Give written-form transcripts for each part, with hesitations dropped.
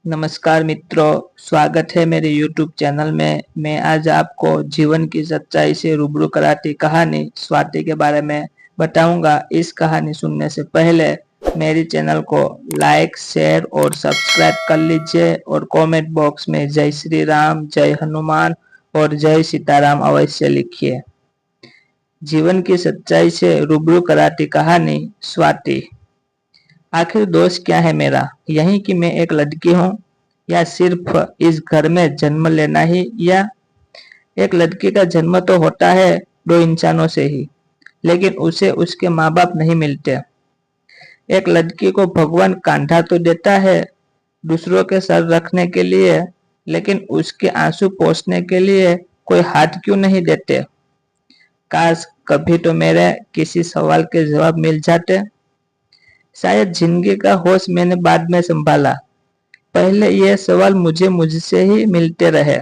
नमस्कार मित्रों, स्वागत है मेरे YouTube चैनल में। मैं आज आपको जीवन की सच्चाई से रूबरू कराती कहानी स्वाति के बारे में बताऊंगा। इस कहानी सुनने से पहले मेरी चैनल को लाइक, शेयर और सब्सक्राइब कर लीजिए और कमेंट बॉक्स में जय श्री राम, जय हनुमान और जय सीताराम अवश्य लिखिए। जीवन की सच्चाई से रूबरू कराती कहानी स्वाति। आखिर दोष क्या है मेरा? यही कि मैं एक लड़की हूँ, या सिर्फ इस घर में जन्म लेना ही? या एक लड़की का जन्म तो होता है दो इंसानों से ही, लेकिन उसे उसके माँ बाप नहीं मिलते। एक लड़की को भगवान कांधा तो देता है दूसरों के सर रखने के लिए, लेकिन उसके आंसू पोंछने के लिए कोई हाथ क्यों नहीं देते? काश कभी तो मेरे किसी सवाल के जवाब मिल जाते। शायद जिंदगी का होश मैंने बाद में संभाला, पहले ये सवाल मुझसे ही मिलते रहे।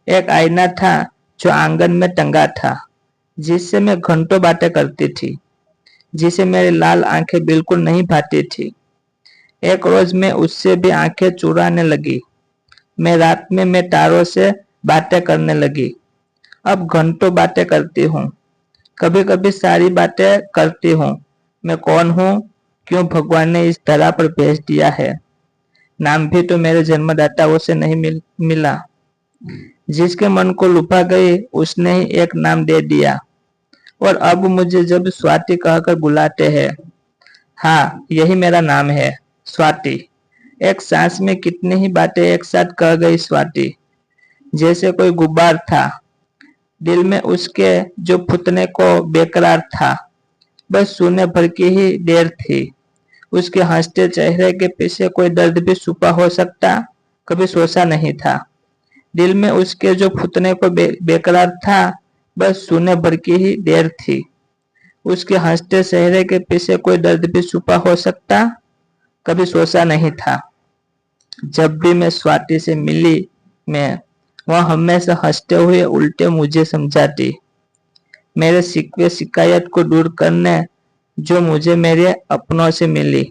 एक आईना था जो आंगन में टंगा था, जिससे मैं घंटों बातें करती थी, जिसे मेरी लाल आंखें बिल्कुल नहीं भाती थी। एक रोज मैं उससे भी आंखें चुराने लगी। रात में तारों से बातें करने लगी। अब घंटों बातें करती हूँ, कभी कभी सारी बातें करती हूँ। मैं कौन हूँ, क्यों भगवान ने इस धरा पर भेज दिया है? नाम भी तो मेरे जन्मदाताओं से नहीं मिला। जिसके मन को लुभा गई उसने ही एक नाम दे दिया, और अब मुझे जब स्वाति कहकर बुलाते हैं, हाँ यही मेरा नाम है, स्वाति। एक सांस में कितनी ही बातें एक साथ कह गई स्वाति, जैसे कोई गुब्बार था दिल में उसके जो फूटने को बेकरार था। बस सुने भर की ही देर थी। उसके हंसते चेहरे के पीछे कोई दर्द भी छुपा हो सकता, कभी सोचा नहीं था। दिल में उसके जो फूटने को बेकरार था, बस सुने भर की ही देर थी। उसके हंसते चेहरे के पीछे कोई दर्द भी छुपा हो सकता, कभी सोचा नहीं था। जब भी मैं स्वाति से मिली, वह हमेशा हंसते हुए उल्टे मुझे समझाती, मेरे शिकवे शिकायत को दूर करने जो मुझे मेरे अपनों से मिली।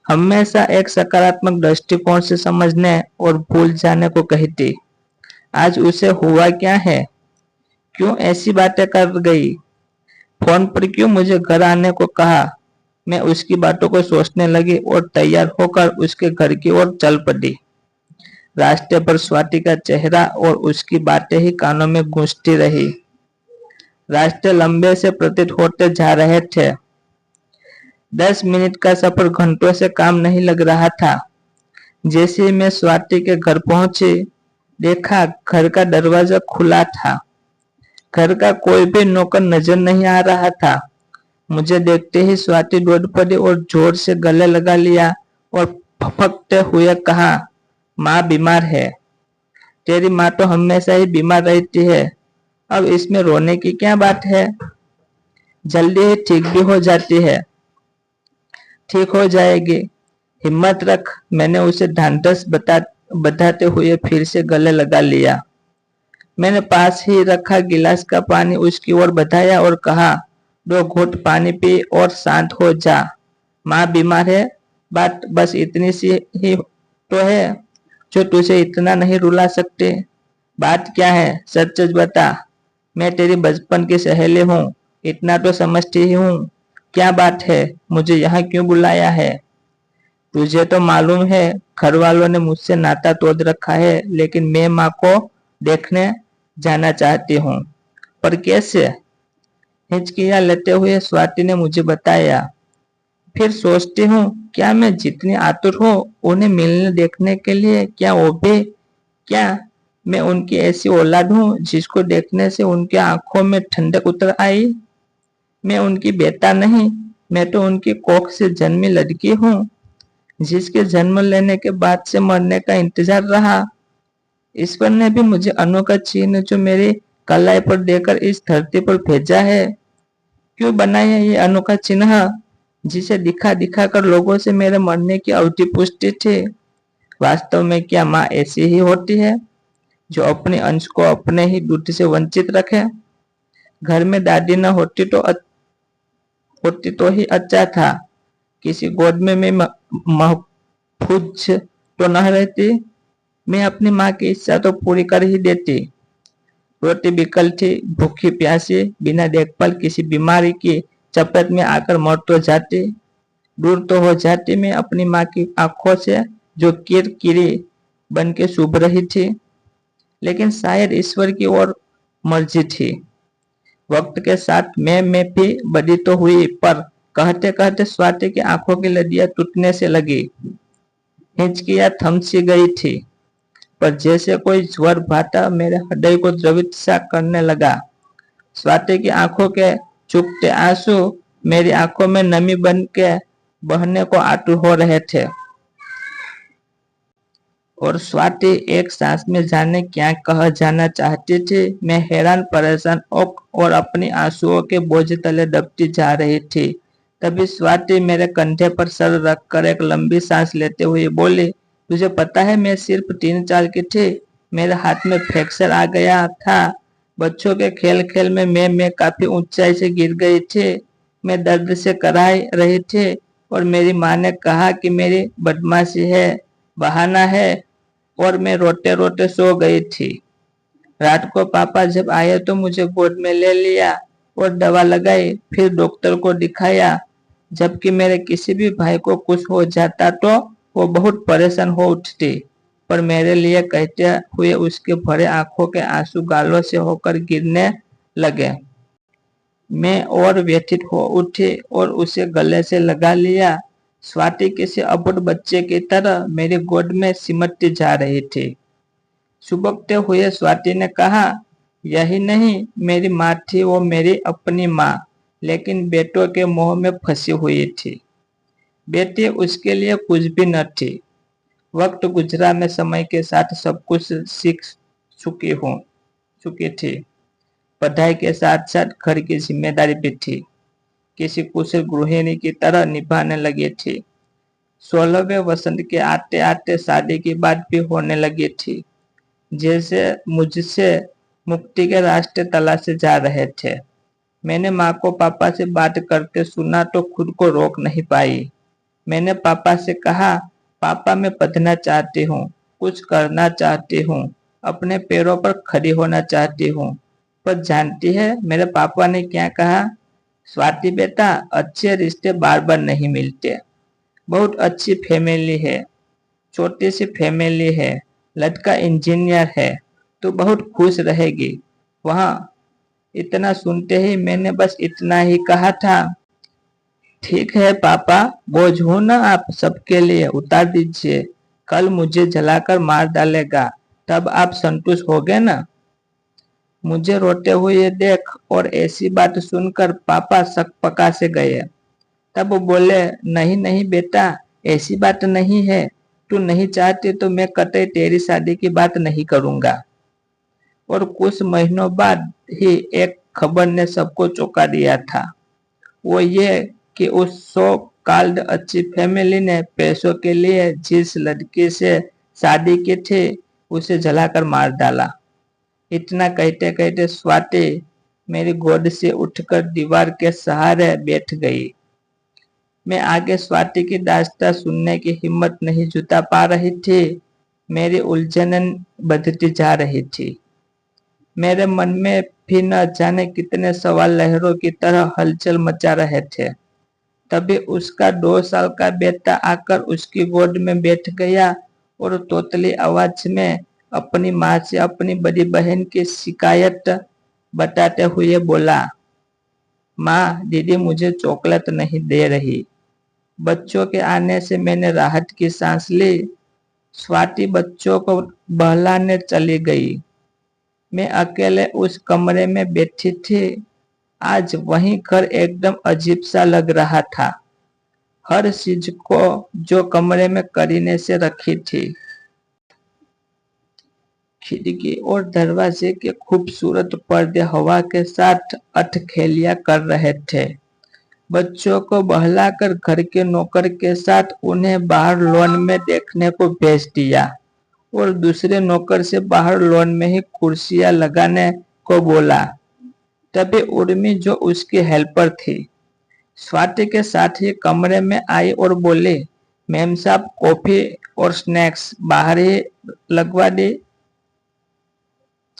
हमेशा एक सकारात्मक दृष्टिकोण से समझने और भूल जाने को कहती। आज उसे हुआ क्या है? क्यों ऐसी बातें कर गई? फोन पर क्यों मुझे घर आने को कहा? मैं उसकी बातों को सोचने लगी और तैयार होकर उसके घर की ओर चल पड़ी। रास्ते पर स्वाति का चेहरा और उसकी बातें ही कानों में गूंजती रही। रास्ते लंबे से प्रतीत होते जा रहे थे। 10 मिनट का सफर घंटों से काम नहीं लग रहा था। जैसे ही मैं स्वाति के घर पहुंची, देखा घर का दरवाजा खुला था। घर का कोई भी नौकर नजर नहीं आ रहा था। मुझे देखते ही स्वाति दौड़ पड़ी और जोर से गले लगा लिया और फफकते हुए कहा, माँ बीमार है। तेरी माँ तो हमेशा ही बीमार रहती है, अब इसमें रोने की क्या बात है? जल्दी ही ठीक भी हो जाती है। ठीक हो जाएगी, हिम्मत रख। मैंने उसे ढांढस बताते हुए फिर से गले लगा लिया। मैंने पास ही रखा गिलास का पानी उसकी ओर बढ़ाया और कहा, 2 घूंट पानी पी और शांत हो जा। माँ बीमार है, बात बस इतनी सी ही तो है जो तुझे इतना नहीं रुला सकते। बात क्या है, सच सच बता। मैं तेरी बचपन की सहेली हूँ, इतना तो समझती ही हूँ। क्या बात है, मुझे यहाँ क्यों बुलाया है? तुझे तो मालूम है घर वालों ने मुझसे नाता तोड़ रखा है, लेकिन मैं माँ को देखने जाना चाहती हूँ। पर कैसे? हिचकियां लेते हुए स्वाति ने मुझे बताया। फिर सोचती हूँ, क्या मैं जितनी आतुर हूँ उन्हें मिलने देखने के लिए, क्या मैं उनकी ऐसी औलाद हूँ जिसको देखने से उनके आंखों में ठंडक उतर आई? मैं उनकी बेटा नहीं, मैं तो उनकी कोख से जन्मी लड़की हूँ, जिसके जन्म लेने के बाद से मरने का इंतजार रहा। ईश्वर ने भी मुझे अनोखा चिन्ह जो मेरी कलाई पर देकर इस धरती पर भेजा है। क्यों बनाया ये अनोखा चिन्ह, जिसे दिखा दिखा कर लोगों से मेरे मरने की अवधि पूछती थी? वास्तव में क्या माँ ऐसी ही होती है, जो अपने अंश को अपने ही दूध से वंचित रखे? घर में दादी न होती तो ही अच्छा था। किसी गोद में मैं महफूज तो न रहती, मैं अपनी माँ की इच्छा तो पूरी कर ही देती। रोटी बिकल थी, भूखी प्यासी, बिना देखभाल किसी बीमारी की चपेट में आकर मर तो जाती, दूर तो हो जाती मैं अपनी माँ की आंखों से जो किरकिरी बन के चुभ रही थी। लेकिन शायद ईश्वर की और मर्जी थी। वक्त के साथ मैं भी बड़ी तो हुई, पर कहते कहते स्वाति की आंखों की लदियां टूटने से लगी। हिचकियां थम सी गई थी, पर जैसे कोई ज्वर भाटा मेरे हृदय को द्रवित सा करने लगा। स्वाति की आंखों के चुभते आंसू मेरी आंखों में नमी बन के बहने को आतुर हो रहे थे। और स्वाति एक सांस में जाने क्या कह जाना चाहती थी। मैं हैरान परेशान और अपनी आंसुओं के बोझ तले दबती जा रही थी। तभी स्वाति मेरे कंधे पर सर रखकर एक लंबी सांस लेते हुए बोली, तुझे पता है मैं सिर्फ 3 साल की थी, मेरे हाथ में फ्रैक्चर आ गया था। बच्चों के खेल खेल में मैं काफी ऊंचाई से गिर गई थी। मैं दर्द से कराह रही थी और मेरी माँ ने कहा कि मेरी बदमाशी है, बहाना है, और मैं रोते रोते सो गई थी। रात को पापा जब आए तो मुझे गोद में ले लिया और दवा लगाई, फिर डॉक्टर को दिखाया। जबकि मेरे किसी भी भाई को कुछ हो जाता तो वो बहुत परेशान हो उठती, पर मेरे लिए कहते हुए उसके भरे आंखों के आंसू गालों से होकर गिरने लगे। मैं और व्यथित हो उठी और उसे गले से लगा लिया। स्वाति किसी अबुझ बच्चे की तरह मेरी गोद में सिमटती जा रही थी। सुबकते हुए स्वाति ने कहा, यही नहीं मेरी माँ थी, वो मेरी अपनी माँ, लेकिन बेटों के मोह में फंसी हुई थी। बेटी उसके लिए कुछ भी न थी। वक्त गुजरा, मैं समय के साथ सब कुछ सीख चुकी थी। पढ़ाई के साथ साथ घर की जिम्मेदारी भी थी, किसी कुशल गृहिणी की तरह निभाने लगी थी। 16वें वसंत के आते आते शादी की बात भी होने लगी थी। जैसे मुझसे मुक्ति के रास्ते तलाशे जा रहे थे। मैंने माँ को पापा से बात करते सुना तो खुद को रोक नहीं पाई। मैंने पापा से कहा, पापा मैं पढ़ना चाहती हूँ, कुछ करना चाहती हूँ, अपने पैरों पर खड़ी होना चाहती हूँ। पर जानती है मेरे पापा ने क्या कहा? स्वाति बेटा, अच्छे रिश्ते बार बार नहीं मिलते। बहुत अच्छी फैमिली है, छोटी सी फैमिली है, लड़का इंजीनियर है, तो बहुत खुश रहेगी वहाँ। इतना सुनते ही मैंने बस इतना ही कहा था, ठीक है पापा, बोझ हो ना आप सबके लिए, उतार दीजिए। कल मुझे जलाकर मार डालेगा, तब आप संतुष्ट होगे ना? मुझे रोते हुए देख और ऐसी बात सुनकर पापा सकपका से गए। तब वो बोले, नहीं नहीं बेटा, ऐसी बात नहीं है, तू नहीं चाहती तो मैं कतई तेरी शादी की बात नहीं करूंगा। और कुछ महीनों बाद ही एक खबर ने सबको चौंका दिया था। वो ये कि उस सो कॉल्ड अच्छी फैमिली ने पैसों के लिए जिस लड़की से शादी की थी उसे जलाकर मार डाला। इतना कहते कहते स्वाति मेरी गोद से उठकर दीवार के सहारे बैठ गई। मैं आगे स्वाति की दास्तां सुनने की हिम्मत नहीं जुटा पा रही थी। मेरी उलझन बढ़ती जा रही थी। मेरे मन में भी न जाने कितने सवाल लहरों की तरह हलचल मचा रहे थे। तभी उसका 2 साल का बेटा आकर उसकी गोद में बैठ गया और तोतली आवाज में अपनी माँ से अपनी बड़ी बहन की शिकायत बताते हुए बोला, माँ, दीदी मुझे चॉकलेट नहीं दे रही। बच्चों के आने से मैंने राहत की सांस ली। स्वाति बच्चों को बहलाने चली गई। मैं अकेले उस कमरे में बैठी थी। आज वही घर एकदम अजीब सा लग रहा था। हर चीज को जो कमरे में करीने से रखी थी। खिड़की और दरवाजे के खूबसूरत पर्दे हवा के साथ अठखेलियां कर रहे थे। बच्चों को बहलाकर घर के नौकर के साथ उन्हें बाहर लॉन में देखने को भेज दिया और दूसरे नौकर से बाहर लॉन में ही कुर्सियां लगाने को बोला। तभी उर्मी जो उसकी हेल्पर थी, स्वाति के साथ ही कमरे में आई और बोली, मैम साहब कॉफी और स्नैक्स बाहर ही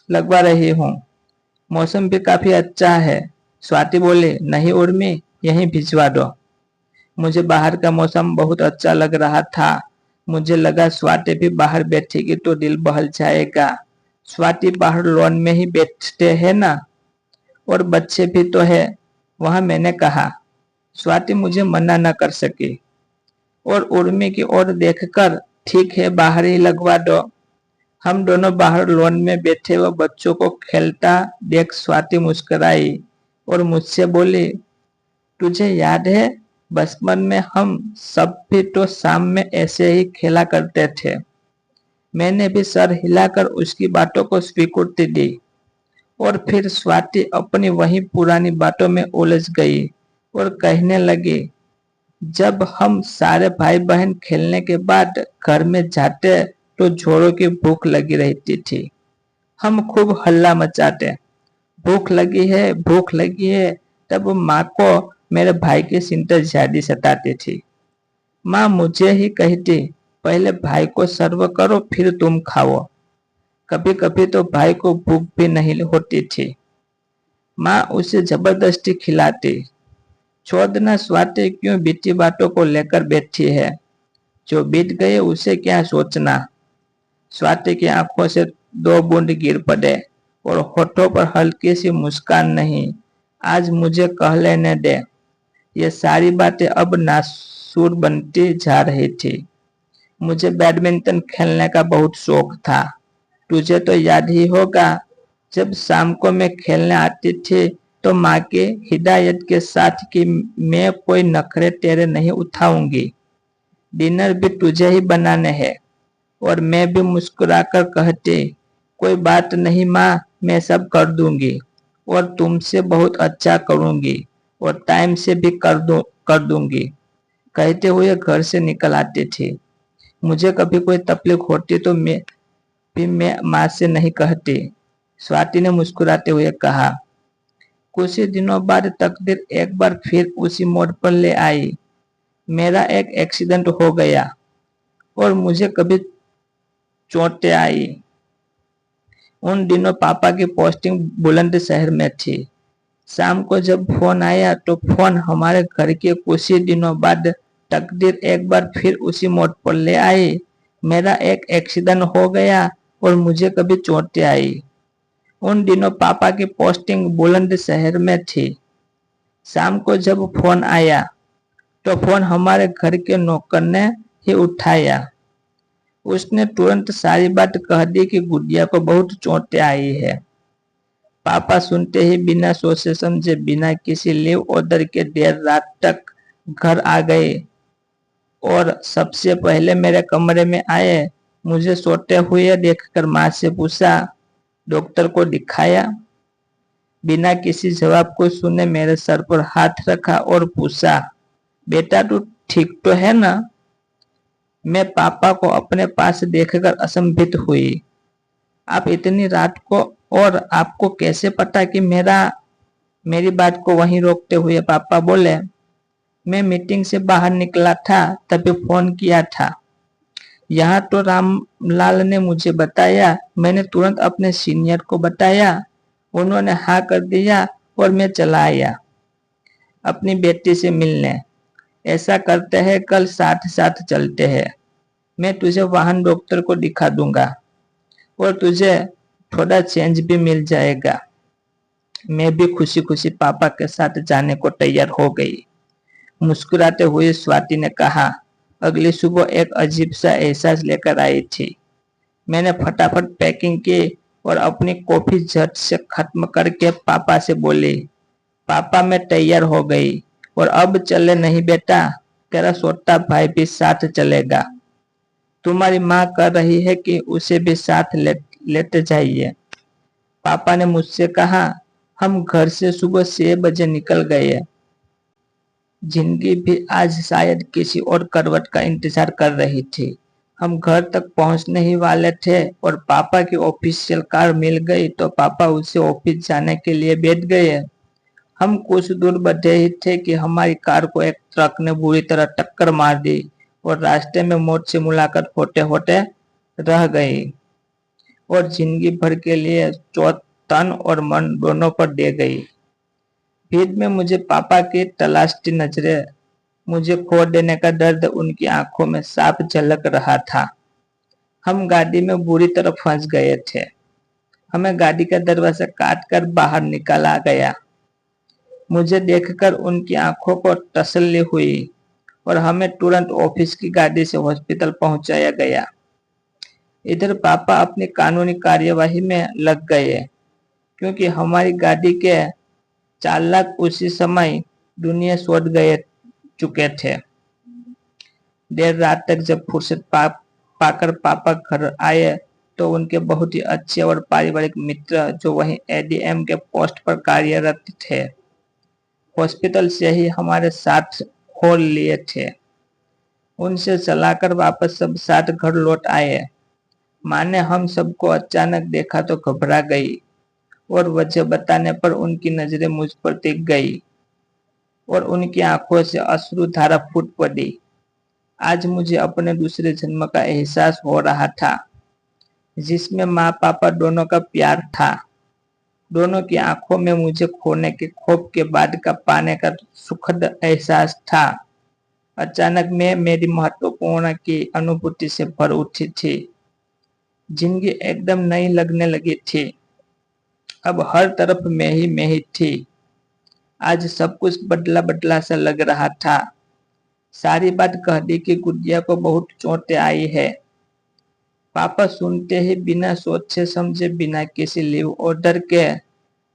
लगवा रही हूँ। मौसम भी काफी अच्छा है। स्वाति बोली, नहीं उर्मी, यहीं भिजवा दो। मुझे बाहर का मौसम बहुत अच्छा लग रहा था। मुझे लगा स्वाति भी बाहर बैठेगी तो दिल बहल जाएगा। स्वाति बाहर लॉन में ही बैठते हैं ना, और बच्चे भी तो है वहां, मैंने कहा। स्वाति मुझे मना न कर सकी और उर्मी की ओर देखकर, ठीक है बाहर ही लगवा दो। हम दोनों बाहर लॉन में बैठे व बच्चों को खेलता देख स्वाति मुस्कुराई और मुझसे बोली, तुझे याद है बचपन में हम सब भी तो शाम में ऐसे ही खेला करते थे। मैंने भी सर हिलाकर उसकी बातों को स्वीकृति दी और फिर स्वाति अपनी वही पुरानी बातों में उलझ गई और कहने लगी, जब हम सारे भाई बहन खेलने के बाद घर में जाते तो जोरों की भूख लगी रहती थी। हम खूब हल्ला मचाते, भूख लगी है, भूख लगी है। तब माँ को मेरे भाई की चिंता ज्यादा सताती थी। माँ मुझे ही कहती, पहले भाई को सर्व करो फिर तुम खाओ। कभी कभी तो भाई को भूख भी नहीं होती थी। माँ उसे जबरदस्ती खिलाती। छोड़ देना स्वाति, क्यों बीती बातों को लेकर बैठी है। जो बीत गए उसे क्या सोचना। स्वाति की आंखों से दो बूंद गिर पड़े और होठों पर हल्की सी मुस्कान, नहीं आज मुझे कह लेने दे। ये सारी बातें अब नासुर बनती जा रही थी। मुझे बैडमिंटन खेलने का बहुत शौक था। तुझे तो याद ही होगा, जब शाम को मैं खेलने आती थी तो माँ की हिदायत के साथ कि मैं कोई नखरे तेरे नहीं उठाऊंगी, डिनर भी तुझे ही बनाने हैं। और मैं भी मुस्कुराकर कहती, कोई बात नहीं माँ, मैं सब कर दूंगी और तुमसे बहुत अच्छा करूंगी और टाइम से भी कर दूंगी। कहते हुए घर से निकल आती थी। मुझे कभी कोई तकलीफ होती तो मैं माँ से नहीं कहती। स्वाति ने मुस्कुराते हुए कहा। कुछ ही दिनों बाद तकदीर एक बार फिर उसी मोड़ पर ले आई। मेरा एक एक्सीडेंट हो गया और मुझे कभी चोटें आई। उन दिनों पापा की पोस्टिंग बुलंदशहर में थी। शाम को जब फोन आया तो फोन हमारे घर के कुछ ही दिनों बाद तकदीर एक बार फिर उसी मोड़ पर ले आई। मेरा एक एक्सीडेंट हो गया और मुझे कभी चोटें आई। उन दिनों पापा की पोस्टिंग बुलंदशहर में थी। शाम को जब फोन आया तो फोन हमारे घर के नौकर ने ही उठाया। उसने तुरंत सारी बात कह दी कि गुड़िया को बहुत चोटें आई है। पापा सुनते ही बिना सोचे समझे, बिना किसी लीव ऑर्डर के देर रात तक घर आ गए और सबसे पहले मेरे कमरे में आए। मुझे सोते हुए देखकर माँ से पूछा, डॉक्टर को दिखाया? बिना किसी जवाब को सुने मेरे सर पर हाथ रखा और पूछा, बेटा तू ठीक तो है ना? मैं पापा को अपने पास देखकर असंभित हुई। आप इतनी रात को, और आपको कैसे पता कि मेरी बात को वहीं रोकते हुए पापा बोले, मैं मीटिंग से बाहर निकला था तभी फोन किया था। यहाँ तो रामलाल ने मुझे बताया। मैंने तुरंत अपने सीनियर को बताया। उन्होंने हाँ कर दिया और मैं चला आया अपनी बेटी से मिलने। ऐसा करते हैं, कल साथ साथ चलते हैं। मैं तुझे वाहन डॉक्टर को दिखा दूंगा और तुझे थोड़ा चेंज भी मिल जाएगा। मैं भी खुशी खुशी पापा के साथ जाने को तैयार हो गई। मुस्कुराते हुए स्वाति ने कहा, अगली सुबह एक अजीब सा एहसास लेकर आई थी। मैंने फटाफट पैकिंग की और अपनी कॉफी झट से खत्म करके पापा से बोली, पापा मैं तैयार हो गई और अब चले नहीं बेटा, तेरा छोटा भाई भी साथ चलेगा। तुम्हारी माँ कह रही है कि उसे भी साथ लेते जाइए। पापा ने मुझसे कहा। हम घर से सुबह 6 बजे निकल गए। जिंदगी भी आज शायद किसी और करवट का इंतजार कर रही थी। हम घर तक पहुंचने ही वाले थे और पापा की ऑफिशियल कार मिल गई तो पापा उसे ऑफिस जाने के लिए बैठ गए। हम कुछ दूर बढ़े ही थे कि हमारी कार को एक ट्रक ने बुरी तरह टक्कर मार दी और रास्ते में मौत से मुलाकात होते होते रह गई और जिंदगी भर के लिए चोट तन और मन दोनों पर दे गई। भीड़ में मुझे पापा की तलाशती नजरें, मुझे खो देने का दर्द उनकी आंखों में साफ झलक रहा था। हम गाड़ी में बुरी तरह फंस गए थे। हमें गाड़ी का दरवाजा काटकर बाहर निकाला गया। मुझे देखकर उनकी आंखों को तसल्ली हुई और हमें तुरंत ऑफिस की गाड़ी से हॉस्पिटल पहुंचाया गया। इधर पापा अपनी कानूनी कार्यवाही में लग गए क्योंकि हमारी गाड़ी के चालक उसी समय दुनिया छोड़ गए चुके थे। देर रात तक जब फुर्सत पाकर पापा घर आए तो उनके बहुत ही अच्छे और पारिवारिक मित्र जो वहीं एडीएम के पोस्ट पर कार्यरत थे, हॉस्पिटल से ही हमारे साथ हो लिए थे। उनसे चलाकर वापस सब साथ घर लौट आए। माँ ने हम सबको अचानक देखा तो घबरा गई और वजह बताने पर उनकी नजरें मुझ पर टिक गई और उनकी आंखों से अश्रुधारा फूट पड़ी। आज मुझे अपने दूसरे जन्म का एहसास हो रहा था, जिसमें माँ पापा दोनों का प्यार था। दोनों की आंखों में मुझे खोने के खौफ के बाद का पाने का सुखद एहसास था। अचानक मैं मेरी महत्वपूर्ण की अनुभूति से भर उठी थी। जिंदगी एकदम नई लगने लगी थी। अब हर तरफ मैं ही थी। आज सब कुछ बदला बदला सा लग रहा था। सारी बात कह दी कि गुड़िया को बहुत चोटें आई है। पापा सुनते ही बिना सोचे समझे, बिना किसी लीव ऑर्डर के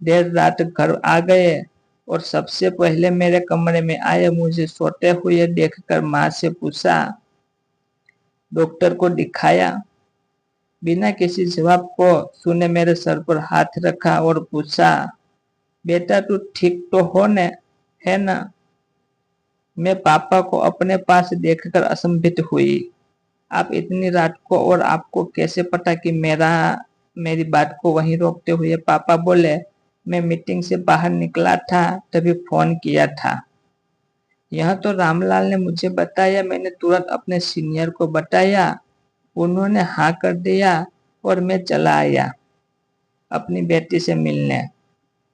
देर रात घर आ गए और सबसे पहले मेरे कमरे में आए। मुझे सोते हुए देखकर माँ से पूछा, डॉक्टर को दिखाया? बिना किसी जवाब को सुने मेरे सर पर हाथ रखा और पूछा, बेटा तू ठीक तो हो न, है ना? मैं पापा को अपने पास देखकर असंभित हुई। आप इतनी रात को, और आपको कैसे पता कि मेरी बात को वहीं रोकते हुए पापा बोले, मैं मीटिंग से बाहर निकला था तभी फोन किया था। यह तो रामलाल ने मुझे बताया। मैंने तुरंत अपने सीनियर को बताया। उन्होंने हाँ कर दिया और मैं चला आया अपनी बेटी से मिलने।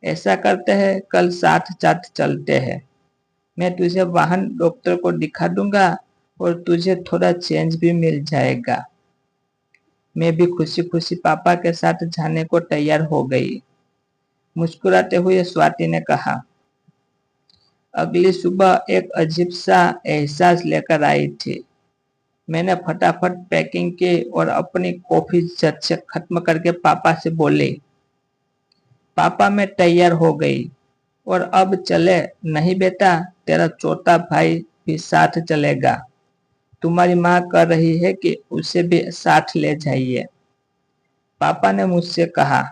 ऐसा करते हैं, कल साथ साथ चलते हैं। मैं तुझे वाहन डॉक्टर को दिखा दूंगा और तुझे थोड़ा चेंज भी मिल जाएगा। मैं भी खुशी खुशी पापा के साथ जाने को तैयार हो गई। मुस्कुराते हुए स्वाति ने कहा, अगली सुबह एक अजीब सा एहसास लेकर आई थी। मैंने फटाफट पैकिंग की और अपनी कॉफी झट से खत्म करके पापा से बोली, पापा मैं तैयार हो गई और अब चले? नहीं बेटा, तेरा छोटा भाई भी साथ चलेगा। तुम्हारी माँ कह रही है कि उसे भी साथ ले जाइए, पापा ने मुझसे कहा।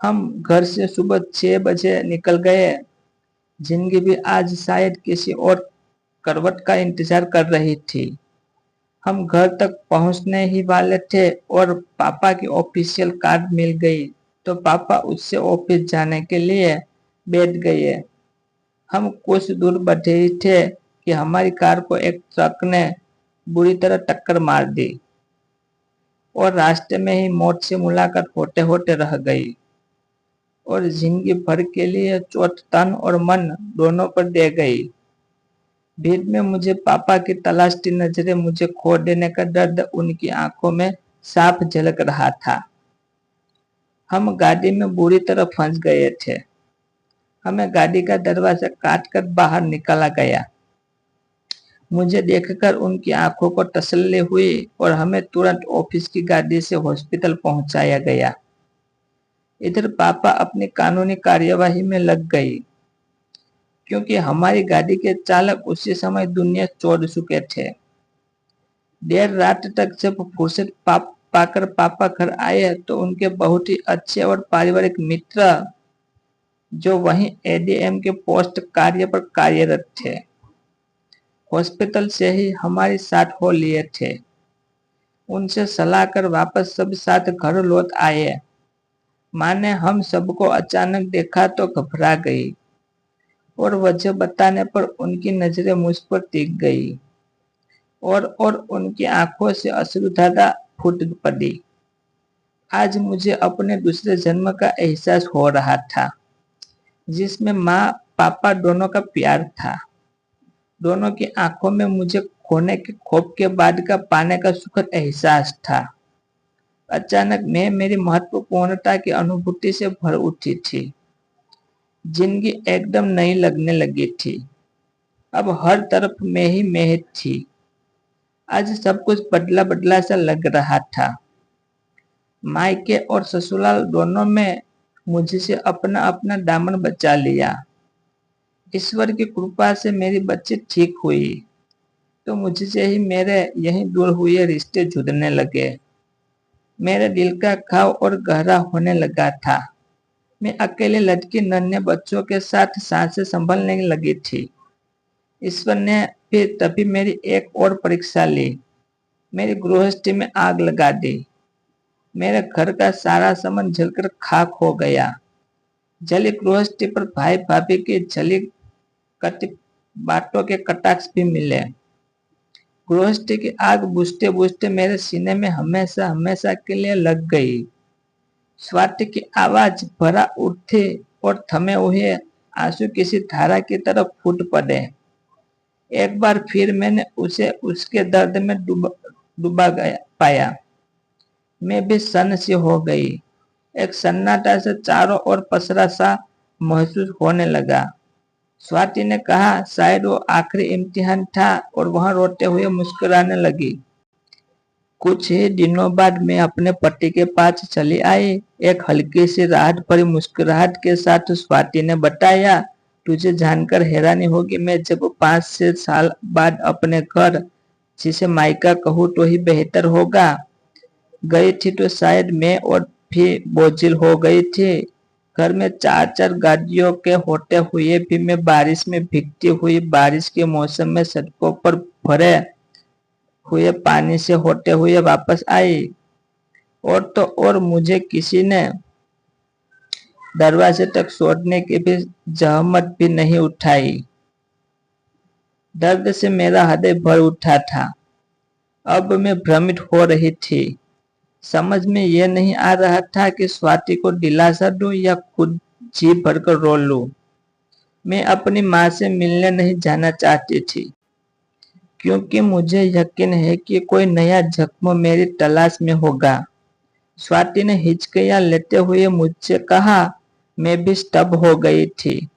हम घर से सुबह 6 बजे निकल गए। जिंदगी भी आज शायद किसी और करवट का इंतजार कर रही थी। हम घर तक पहुंचने ही वाले थे और पापा की ऑफिशियल कार मिल गई तो पापा उससे ऑफिस जाने के लिए बैठ गए। हम कुछ दूर बढ़े ही थे कि हमारी कार को एक ट्रक ने बुरी तरह टक्कर मार दी और रास्ते में ही मौत से मुलाकात होते होते रह गई और जिंदगी भर के लिए चोट तन और मन दोनों पर दे गई। भीड़ में मुझे पापा की तलाशती नजरें, मुझे खो देने का दर्द उनकी आंखों में साफ झलक रहा था। हम गाड़ी में बुरी तरह फंस गए थे। हमें गाड़ी का दरवाजा काटकर बाहर निकाला गया। मुझे देखकर उनकी आंखों को तसल्ली हुई और हमें तुरंत ऑफिस की गाड़ी से हॉस्पिटल पहुंचाया गया। इधर पापा अपनी कानूनी कार्यवाही में लग गई क्योंकि हमारी गाड़ी के चालक उसी समय दुनिया छोड़ चुके थे। देर रात तक जब फुर्सत पाकर पापा घर आए तो उनके बहुत ही अच्छे और पारिवारिक मित्र जो वहीं एडीएम के पोस्ट कार्य पर कार्यरत थे, हॉस्पिटल से ही हमारे साथ हो लिए थे। उनसे सलाह कर वापस सब साथ घर लौट आए। माँ ने हम सबको अचानक देखा तो घबरा गई और वजह बताने पर उनकी नजरें मुझ पर टिक गई और उनकी आंखों से अश्रुधारा फूट पड़ी। आज मुझे अपने दूसरे जन्म का एहसास हो रहा था, जिसमें माँ पापा दोनों का प्यार था। दोनों की आंखों में मुझे खोने के खौफ के बाद का पाने का सुखद एहसास था। अचानक मैं मेरी महत्वपूर्णता की अनुभूति से भर उठी थी। जिंदगी एकदम नई लगने लगी थी। अब हर तरफ मैं ही मैं थी। आज सब कुछ बदला बदला सा लग रहा था। मायके और ससुराल दोनों में मुझसे अपना अपना दामन बचा लिया। ईश्वर की कृपा से मेरी बच्ची ठीक हुई तो मुझसे ही मेरे यहीं दूर हुए रिश्ते जुड़ने लगे। मेरे दिल का घाव और गहरा होने लगा था। मैं अकेले लटकी नन्हे बच्चों के साथ सांसें संभलने लगी थी। ईश्वर ने फिर तभी मेरी एक और परीक्षा ली। मेरी गृहस्थी में आग लगा दी। मेरे घर का सारा सामान जलकर खाक हो गया। जली गृहस्थी पर भाई भाभी की जली कटी बातों के कटाक्ष भी मिले। गृहस्थी की आग बुझते बुझते मेरे सीने में हमेशा हमेशा के लिए लग गई। स्वाति की आवाज भरा उठे और थमे हुए आंसू किसी धारा की तरफ फूट पड़े। एक बार फिर मैंने उसे उसके दर्द में डूबा गया पाया। मैं भी सन्न सी हो गई। एक सन्नाटा से चारों ओर पसरा सा महसूस होने लगा। स्वाति ने कहा, शायद वो आखिरी इम्तिहान था, और वहां रोते हुए मुस्कुराने लगी। कुछ ही दिनों बाद मैं अपने पति के पास चली आई। एक हल्की सी राहत भरी मुस्कुराहट के साथ स्वाति ने बताया, तुझे जानकर हैरानी होगी, मैं जब 5-6 साल बाद अपने घर, जिसे मायका कहूँ तो ही बेहतर होगा, गई थी तो शायद मैं और भी बोझिल हो गई थी। घर में 4-4 गाड़ियों के होते हुए भी मैं बारिश में भीगती हुई, बारिश के मौसम में सड़कों पर भरे हुए पानी से होते हुए वापस आई। और तो और मुझे किसी ने दरवाजे तक छोड़ने की भी जहमत भी नहीं उठाई। दर्द से मेरा हृदय भर उठा था। अब मैं भ्रमित हो रही थी। समझ में यह नहीं आ रहा था कि स्वाति को दिलासा दूं या खुद जी भरकर रो लूं। मैं अपनी माँ से मिलने नहीं जाना चाहती थी, क्योंकि मुझे यकीन है कि कोई नया जख्म मेरी तलाश में होगा। स्वाति ने हिचकियां लेते हुए मुझसे कहा, मैं भी स्तब्ध हो गई थी,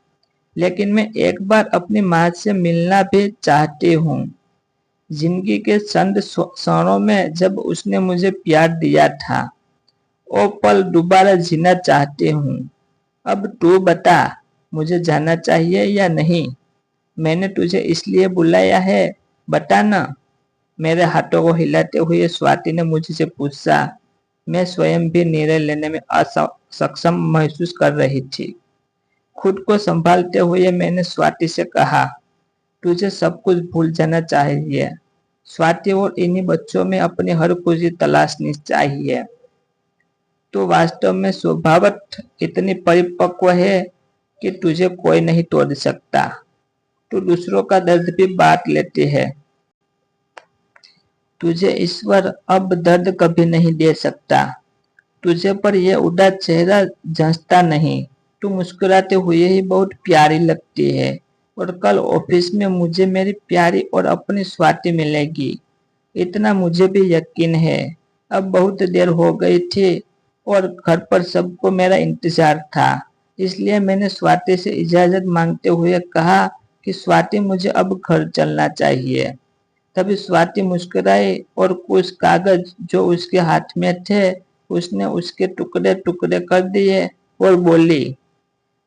लेकिन मैं एक बार अपनी माँ से मिलना भी चाहती हूँ। जिंदगी के चंद क्षणों में जब उसने मुझे प्यार दिया था, वो पल दोबारा जीना चाहती हूँ। अब तू बता, मुझे जाना चाहिए या नहीं? मैंने तुझे इसलिए बुलाया है, बता ना। मेरे हाथों को हिलाते हुए स्वाति ने मुझसे पूछा। मैं स्वयं भी निर्णय लेने में असक्षम महसूस कर रही थी। खुद को संभालते हुए मैंने स्वाति से कहा, तुझे सब कुछ भूल जाना चाहिए स्वाति, और इन्हीं बच्चों में अपनी हर खुशी तलाशनी चाहिए। तो वास्तव में स्वभावतः इतनी परिपक्व है कि तुझे कोई नहीं तोड़ सकता। तू दूसरों का दर्द भी बांट लेती है। तुझे ईश्वर अब दर्द कभी नहीं दे सकता। तुझे पर यह उदास चेहरा जचता नहीं। तू मुस्कुराते हुए ही बहुत प्यारी लगती है, और कल ऑफिस में मुझे मेरी प्यारी और अपनी स्वाति मिलेगी, इतना मुझे भी यकीन है। अब बहुत देर हो गई थी और घर पर सबको मेरा इंतजार था, इसलिए मैंने स्वाति से इजाजत मांगते हुए कहा कि स्वाति, मुझे अब घर चलना चाहिए। तभी स्वाति मुस्कुराई और कुछ कागज जो उसके हाथ में थे उसने उसके टुकड़े टुकड़े कर दिए और बोली,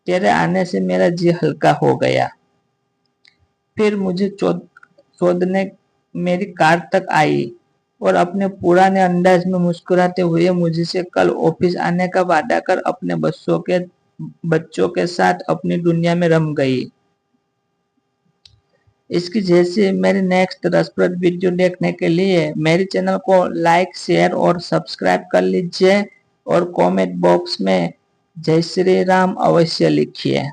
तेरे आने से मेरा जी हल्का हो गया। फिर मुझे शोधने मेरी कार तक आई और अपने पुराने अंदाज में मुस्कुराते हुए मुझसे कल ऑफिस आने का वादा कर अपने बच्चों के साथ अपनी दुनिया में रम गई। इसकी जैसे मेरी नेक्स्ट रसप्रद वीडियो देखने के लिए मेरे चैनल को लाइक, शेयर और सब्सक्राइब कर लीजिए, और कमेंट बॉक्स में जय श्री राम अवश्य लिखिए।